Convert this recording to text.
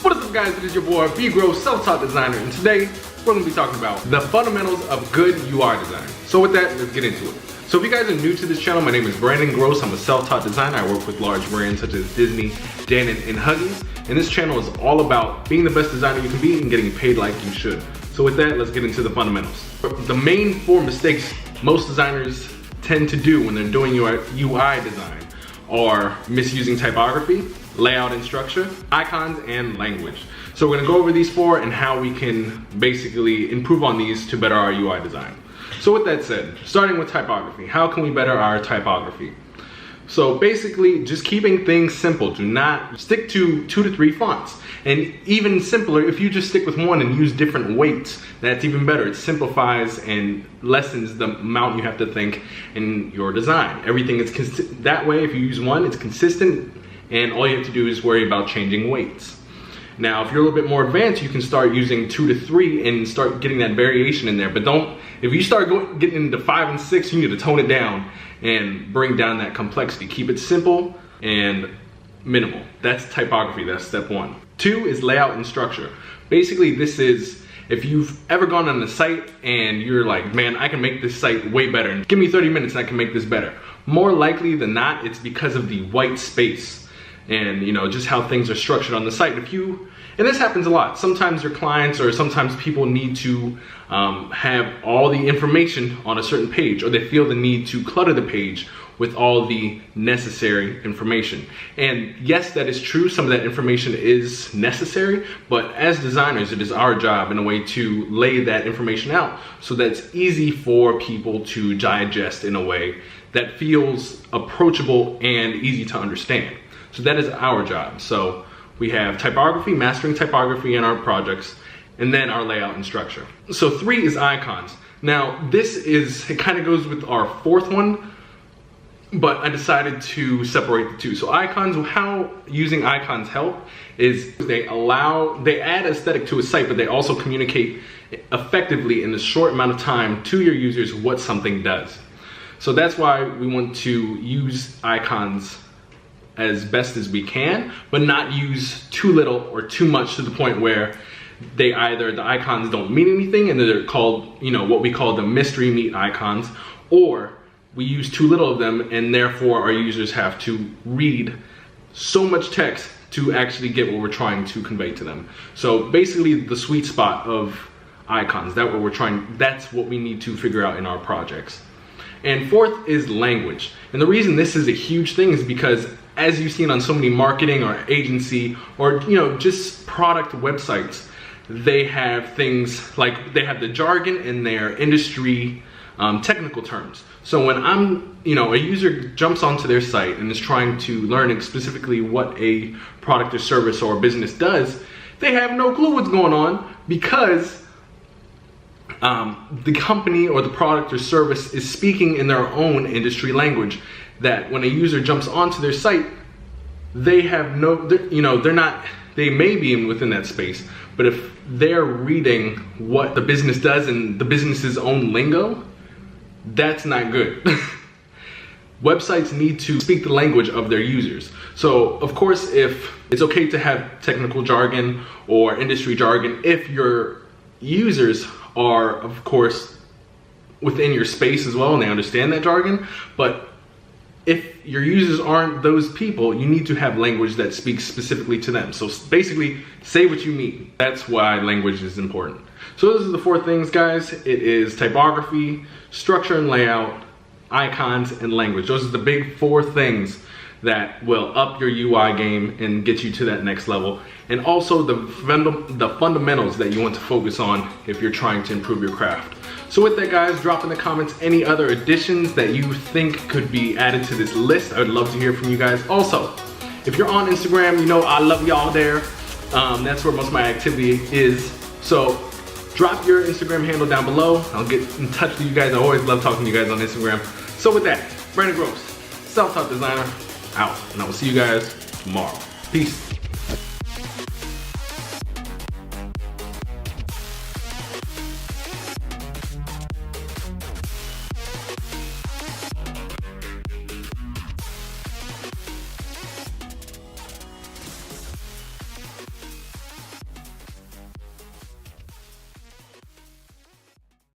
What is up, guys? It is your boy Groce, self-taught designer, and today we're going to be talking about the fundamentals of good UI design. So with that, let's get into it. So if you guys are new to this channel, my name is Groce. I'm a self-taught designer. I work with large brands such as Disney, Dannon, and Huggies. And this channel is all about being the best designer you can be and getting paid like you should. So with that, let's get into the fundamentals. The main 4 mistakes most designers tend to do when they're doing UI design are misusing typography, layout and structure, icons, and language. So we're gonna go over these 4 and how we can basically improve on these to better our UI design. So with that said, starting with typography, how can we better our typography? So basically, just keeping things simple. Do not stick to 2 to 3 fonts. And even simpler, if you just stick with 1 and use different weights, that's even better. It simplifies and lessens the amount you have to think in your design. Everything is that way. If you use 1, it's consistent, and all you have to do is worry about changing weights. Now, if you're a little bit more advanced, you can start using 2 to 3 and start getting that variation in there. But if you start getting into 5 and 6, you need to tone it down and bring down that complexity. Keep it simple and minimal. That's typography, that's step 1. 2 is layout and structure. Basically, this is, if you've ever gone on a site and you're like, man, I can make this site way better, and give me 30 minutes and I can make this better. More likely than not, it's because of the white space and just how things are structured on the site. And this happens a lot. Sometimes your clients or sometimes people need to have all the information on a certain page, or they feel the need to clutter the page with all the necessary information. And yes, that is true. Some of that information is necessary, but as designers, it is our job in a way to lay that information out so that it's easy for people to digest in a way that feels approachable and easy to understand. So that is our job. So we have typography, mastering typography in our projects, and then our layout and structure. So 3 is icons. Now it kind of goes with our 4th one, but I decided to separate the 2. So icons, how using icons help is they add aesthetic to a site, but they also communicate effectively in a short amount of time to your users what something does. So that's why we want to use icons as best as we can, but not use too little or too much to the point where the icons don't mean anything and they're called, what we call the mystery meat icons, or we use too little of them and therefore our users have to read so much text to actually get what we're trying to convey to them. So basically the sweet spot of icons, that's what we need to figure out in our projects. And 4th is language. And the reason this is a huge thing is because, as you've seen on so many marketing or agency or just product websites, they have things like, they have the jargon in their industry technical terms. So when a user jumps onto their site and is trying to learn specifically what a product or service or business does, they have no clue what's going on because the company or the product or service is speaking in their own industry language, that when a user jumps onto their site, they have they may be within that space, but if they're reading what the business does in the business's own lingo, that's not good. Websites need to speak the language of their users. So of course, if it's okay to have technical jargon or industry jargon, if your users are, of course, within your space as well and they understand that jargon. But if your users aren't those people, you need to have language that speaks specifically to them. So basically, say what you mean. That's why language is important. So those are the 4 things, guys. It is typography, structure and layout, icons, and language. Those are the big 4 things that will up your UI game and get you to that next level. And also the fundamentals that you want to focus on if you're trying to improve your craft. So with that, guys, drop in the comments any other additions that you think could be added to this list. I would love to hear from you guys. Also, if you're on Instagram, I love y'all there. That's where most of my activity is. So drop your Instagram handle down below. I'll get in touch with you guys. I always love talking to you guys on Instagram. So with that, Groce, self-taught designer, out. And I will see you guys tomorrow. Peace.